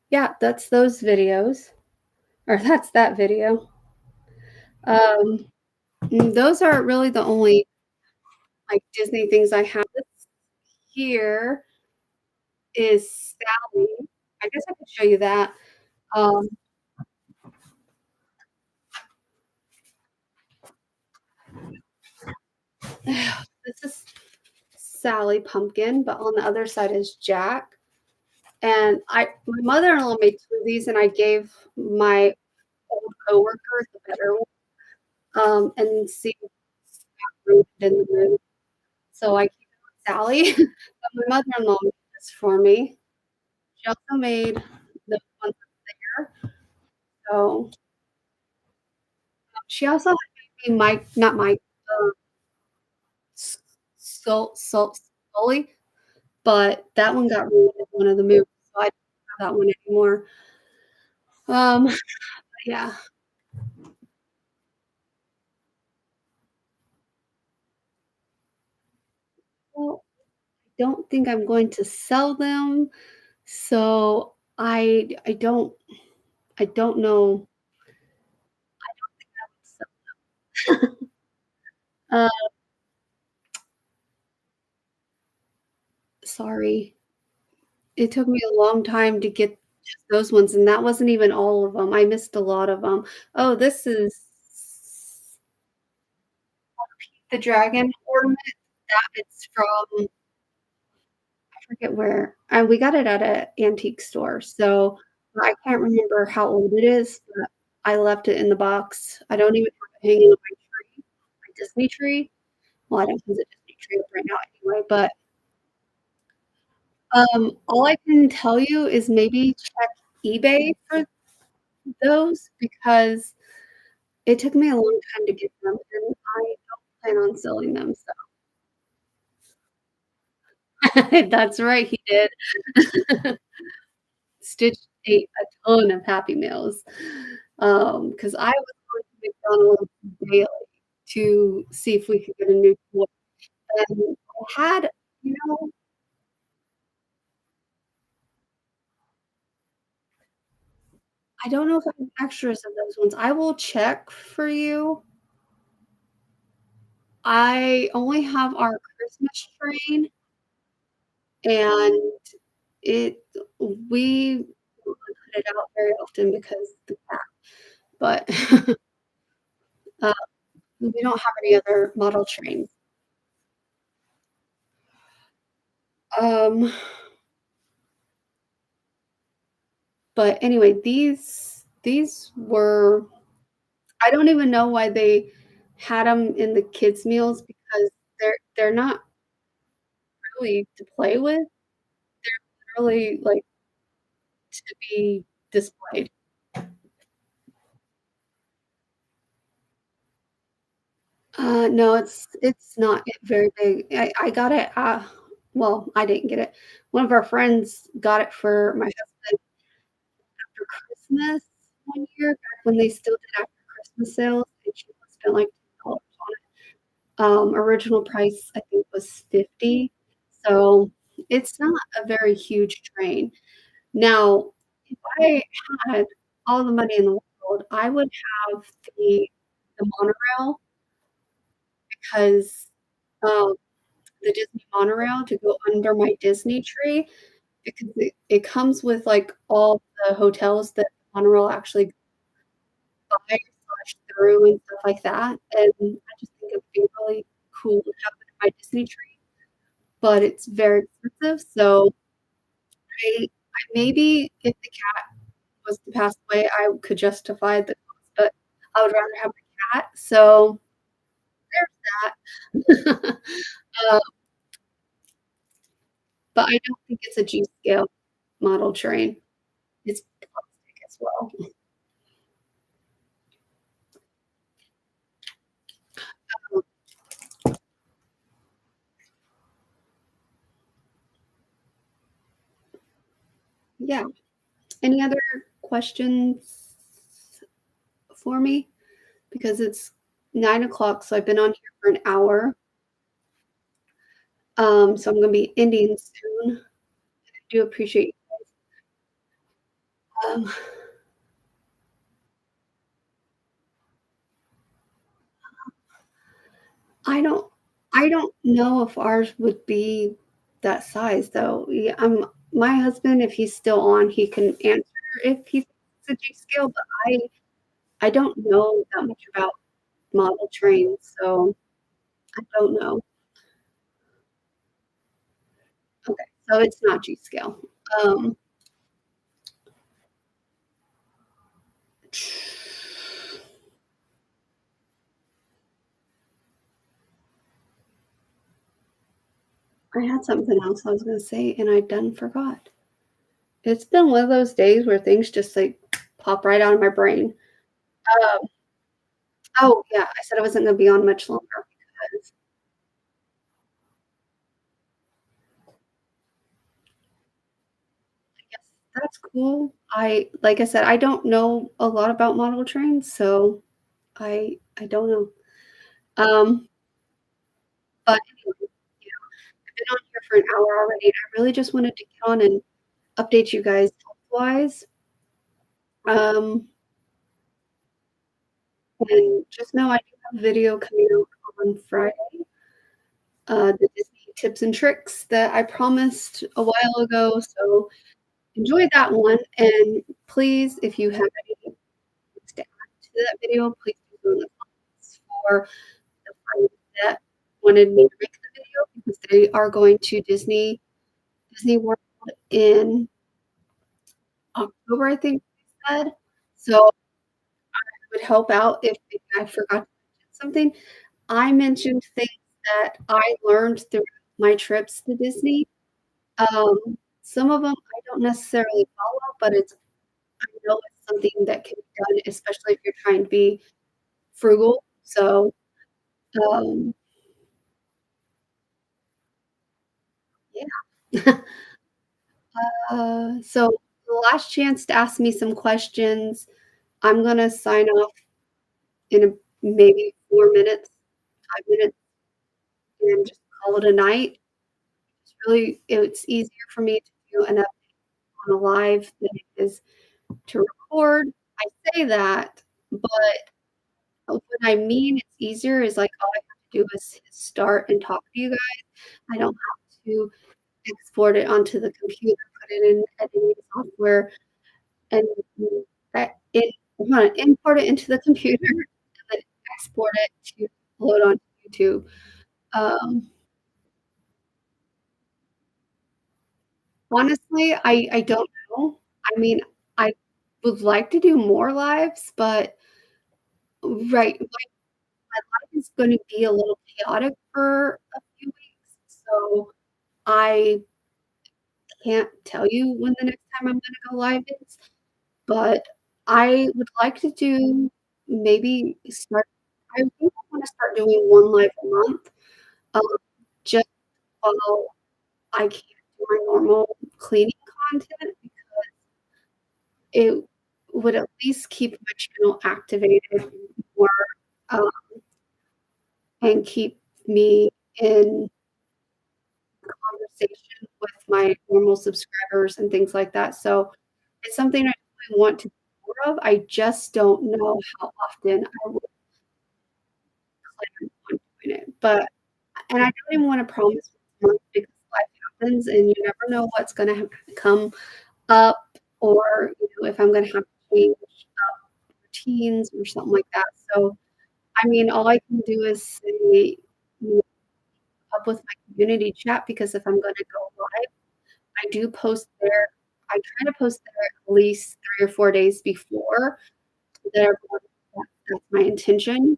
yeah, that's those videos, or that's that video. Um, those are really the only like Disney things I have. This here is Sally. I guess I could show you that. Um, this is Sally Pumpkin, but on the other side is Jack. And my mother-in-law made 2 of these, and I gave my old coworker the better one, and see rooted in the mood. So I keep it with Sally, but my mother-in-law made this for me. She also made the ones there. So she also had made me Mike, not Mike, S Sully, but that one got ruined in one of the movies, so I don't have that one anymore. But yeah. Well, I don't think I'm going to sell them, so I don't know. So, uh, sorry. It took me a long time to get just those ones, and that wasn't even all of them. I missed a lot of them. Oh, this is the dragon ornament. That it's from I forget where, and we got it at a antique store, so I can't remember how old it is, but I left it in the box. I don't even have it hanging on my tree, my Disney tree. Well, I don't have a Disney tree up right now anyway, but, all I can tell you is maybe check eBay for those because it took me a long time to get them, and I don't plan on selling them, so that's right, he did. Stitch ate a ton of Happy Meals, because I was going to McDonald's daily to see if we could get a new toy, and I had you know, I don't know if I have extras of those ones. I will check for you. I only have our Christmas train, and it we don't put it out very often because the cat, but, uh, we don't have any other model trains. Um But anyway, these were I don't even know why they had them in the kids' meals because they're not really to play with, really, like, to be displayed. No, it's not very big. I got it, well, I didn't get it. One of our friends got it for my husband after Christmas one year, back when they still did after Christmas sales, and she spent, like, $10 on it. Original price, I think, was 50, so it's not a very huge train. Now, if I had all the money in the world, I would have the monorail because, um, the Disney monorail to go under my Disney tree because it comes with, like, all the hotels that the monorail actually by/through and stuff like that, and I just think it'd be really cool to have it in my Disney tree. But it's very expensive, so I maybe if the cat was to pass away, I could justify the cost, but I would rather have the cat, so there's that. Uh, but I don't think it's a G-scale model train. It's plastic as well. Um, yeah. Any other questions for me? Because it's 9 o'clock, so I've been on here for an hour. So I'm gonna be ending soon. I do appreciate you guys. I don't I don't know if ours would be that size though. Yeah, my husband, if he's still on, he can answer if he thinks it's a G scale, but I don't know that much about model trains, so I don't know. Okay, so it's not G scale. Um, I had something else I was gonna say and I done forgot. It's been one of those days where things just, like, pop right out of my brain. Um, oh, yeah, I said I wasn't gonna be on much longer because I guess that's cool. Like I said, I don't know a lot about model trains, so I don't know. Um, but anyway, yeah, I've been on here for an hour already, and I really just wanted to get on and update you guys health-wise. Um, and just know I do have a video coming out on Friday, the Disney tips and tricks that I promised a while ago, so enjoy that one, and please, if you have any things to add to that video, please do so in the comments for the friends that wanted me to make the video because they are going to Disney World in October, I think they said. So it would help out if I forgot to mention something. I mentioned things that I learned through my trips to Disney. Some of them I don't necessarily follow, but I know it's something that can be done, especially if you're trying to be frugal. So, um, yeah. So last chance to ask me some questions. I'm gonna sign off in maybe 4 minutes, 5 minutes, and just call it a night. It's easier for me to do an update on a live than it is to record. I say that, but what I mean it's easier is, like, all I have to do is hit start and talk to you guys. I don't have to export it onto the computer, put it in editing software, and that it I'm gonna import it into the computer and then export it to upload on YouTube. Um, honestly, I don't know. I mean, I would like to do more lives, but right, my life is gonna be a little chaotic for a few weeks, so I can't tell you when the next time I'm gonna go live is, but I would like to do maybe start I think I wanna start doing 1 live a month, um, just while I can't do my normal cleaning content because it would at least keep my channel activated more, um, and keep me in conversation with my normal subscribers and things like that, so it's something I really want to do more of, I just don't know how often I will plan on doing it, but and I don't even wanna promise once a month because life happens and you never know what's gonna come up or, if I'm gonna have to change up routines or something like that, so, I mean, all I can do is say, up with my community chat because if I'm gonna go live, I do post there I try to post there at least 3 or 4 days before so that everyone that's my intention.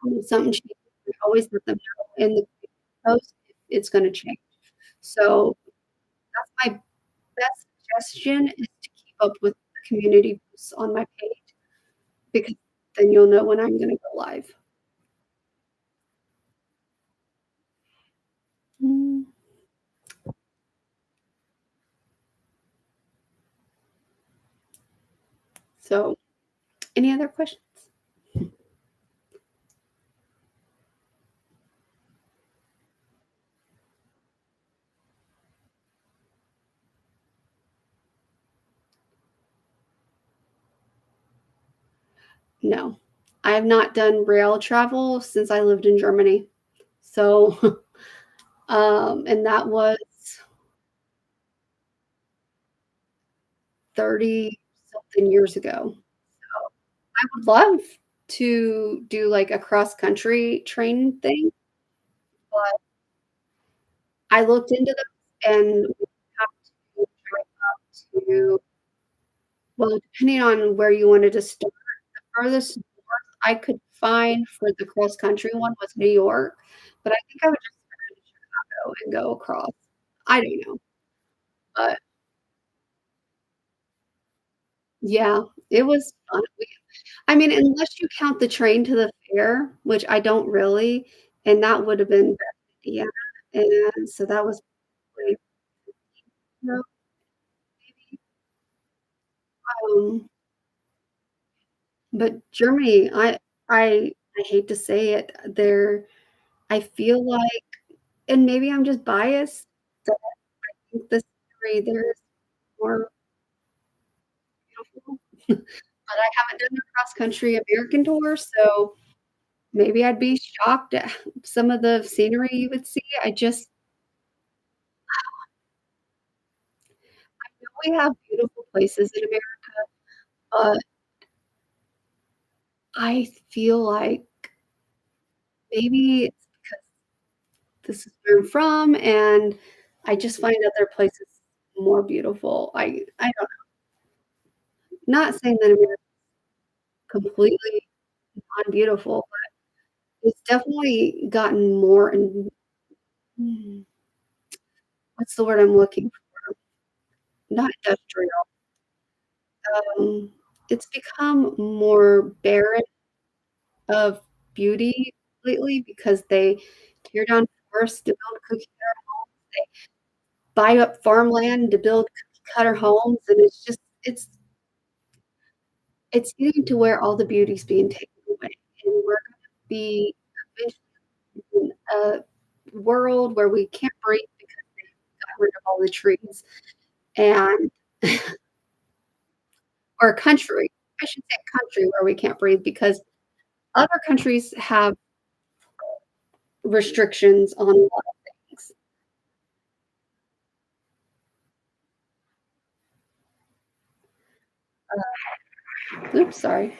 When something changes, I always let them know in the post if it's gonna change. So, my best suggestion is to keep up with the community posts on my page because then you'll know when I'm gonna go live. Mm, so, any other questions? No. I have not done rail travel since I lived in Germany. So, and that was 30 something years ago. So, I would love to do, like, a cross country train thing, but I looked into this and we have to drive up to well, depending on where you wanted to start, the furthest north I could find for the cross country one was New York, but I think I would just start in Chicago and go across. I don't know, but yeah, it was fun. I mean, unless you count the train to the fair, which I don't really, and that would have been Beth, Indiana, and so that was like, no, maybe, but Germany, I hate to say it, I feel like and maybe I'm just biased, that I think the scenery there is more beautiful, but I haven't done the cross country American tour, so maybe I'd be shocked at some of the scenery you would see. I just know we have beautiful places in America, but I feel like maybe it's because this is where I'm from, and I just find other places more beautiful. I don't not saying that America's completely non-beautiful, but it's definitely gotten more and what's the word I'm looking for? Not industrial. Um, it's become more barren of beauty lately because they tear down forests to build cookie cutter homes, they buy up farmland to build cookie cutter homes, and it's just it's getting to where all the beauty's being taken away, and we're gonna be eventually in a world where we can't breathe because they got rid of all the trees, and or a country, I should say country where we can't breathe because other countries have restrictions on a lot of things. Oops, sorry.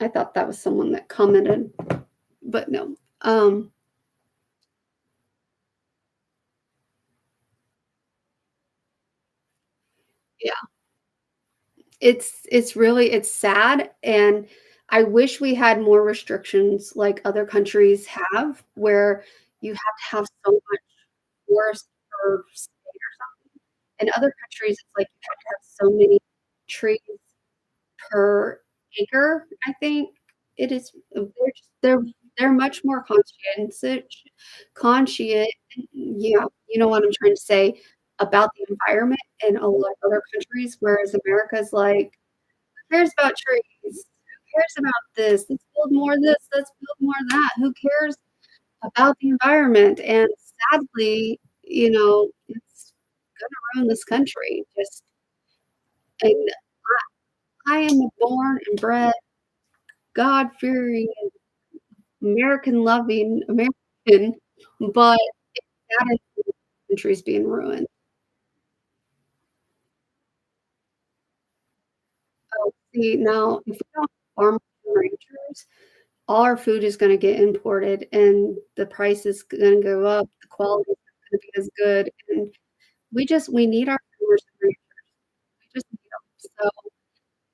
I thought that was someone that commented, but no. Yeah, it's really it's sad, and I wish we had more restrictions like other countries have, where you have to have so much forest per state or something. In other countries, it's like you have to have so many trees per acre, I think it is they're much more conscientious yeah, you know what I'm trying to say, about the environment in a lot of other countries, whereas America's like, "Who cares about trees? Who cares about this? Let's build more of this, let's build more of that. Who cares about the environment?" And sadly, it's gonna ruin this country, just and I am a born and bred God-fearing, American-loving American, but that is the country's being ruined. So, see, now, if we don't farm and ranchers, all our food is gonna get imported, and the price is gonna go up, the quality is not gonna be as good, and we need our farmers and ranchers. We just need 'em. So,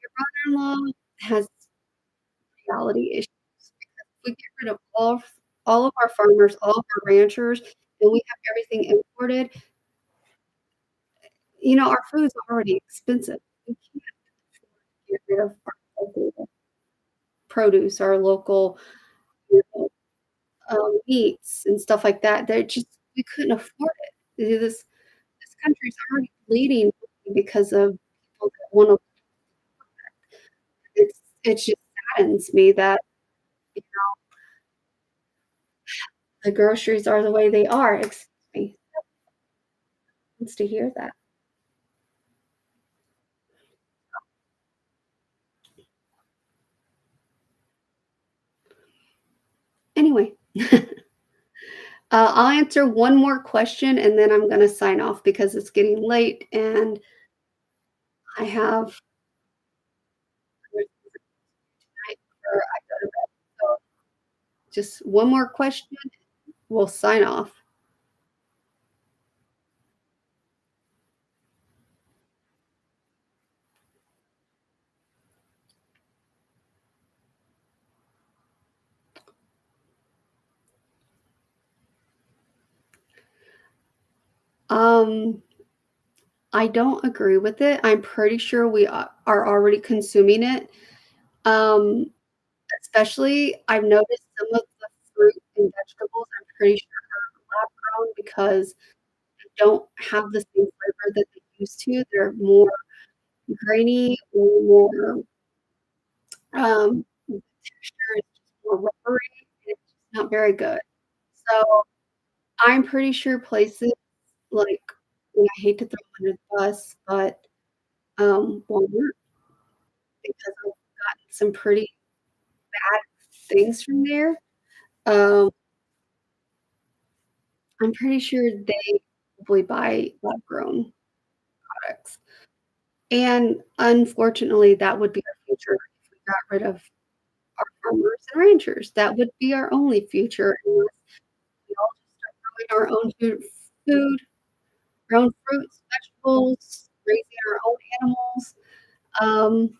your brother-in-law has reality issues because if we get rid of all of our farmers, all of our ranchers, and we have everything imported, our food's already expensive. We can't afford to get rid of our local produce, our local, you know, meats and stuff like that. They're just we couldn't afford it. This country's already bleeding because of people that wanna it just saddens me that, you know, the groceries are the way they are. Excuse me. Wants to hear that. Anyway, I'll answer one more question, and then I'm gonna sign off because it's getting late, and I have other things tonight before I go to bed. So, just one more question, we'll sign off. Um, I don't agree with it. I'm pretty sure we are already consuming it. Um, Especially, I've noticed some of the fruit and vegetables, I'm pretty sure are lab grown because they don't have the same flavor that they used to. They're more grainy or more, the texture is just more rubbery, and it's just not very good. So, I'm pretty sure places like and I hate to throw them under the bus, but, Walmart, because I've gotten some pretty bad things from there. Um, I'm pretty sure they probably buy lab-grown products, and unfortunately, that would be our future if we got rid of our farmers and ranchers. That would be our only future unless we all just start growing our own food, our own fruits, vegetables, raising our own animals. Um,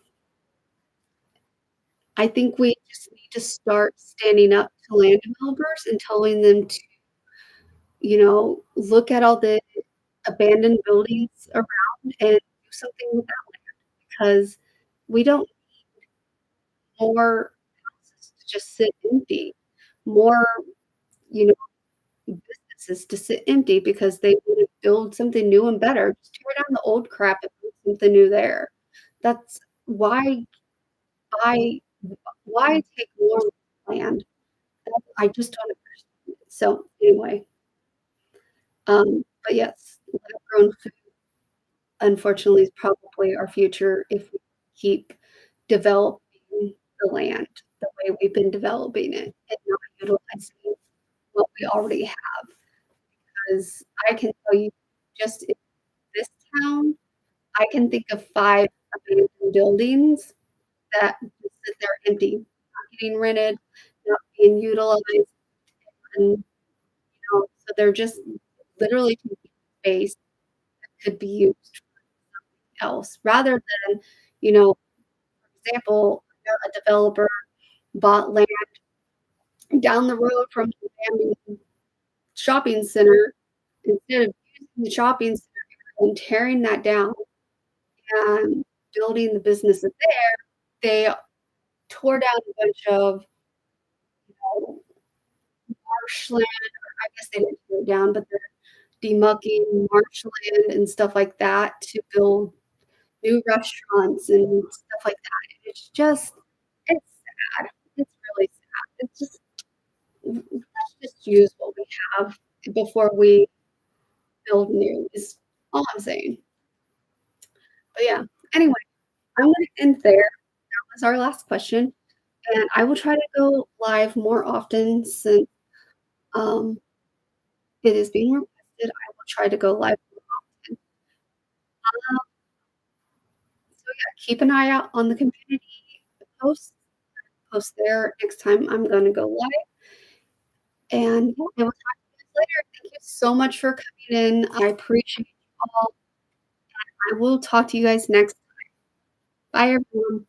I think we just need to start standing up to land developers and telling them to, look at all the abandoned buildings around and do something with that land because we don't more houses to just sit empty, more, you know, businesses to sit empty because they wanna build something new and better. Just tear down the old crap and build something new there. That's buy why take more land? I just don't understand it. So, anyway, but yes, lab-grown food, unfortunately, is probably our future if we keep developing the land the way we've been developing it and not utilizing what we already have. Because I can tell you just in this town, I can think of 5 abandoned buildings that just sit there empty, not getting rented, not being utilized, and, so they're just literally taking space that could be used else rather than, for example, a developer bought land down the road from the abandoned shopping center. Instead of using the shopping center and tearing that down and building the businesses there, they tore down a bunch of, know, marshland, or I guess they didn't tear it down, but they're demucking marshland and stuff like that to build new restaurants and stuff like that. It's sad. It's really sad. It's just let's just use what we have before we build new is all I'm saying. But yeah, anyway, I'm gonna end there. That was our last question, and I will try to go live more often since, um, it is being requested. I will try to go live more often. So yeah, keep an eye out on the community posts. Post there next time I'm gonna go live, and yeah, I will talk to you guys later. Thank you so much for coming in. I appreciate you all. I will talk to you guys next. Bye, everyone.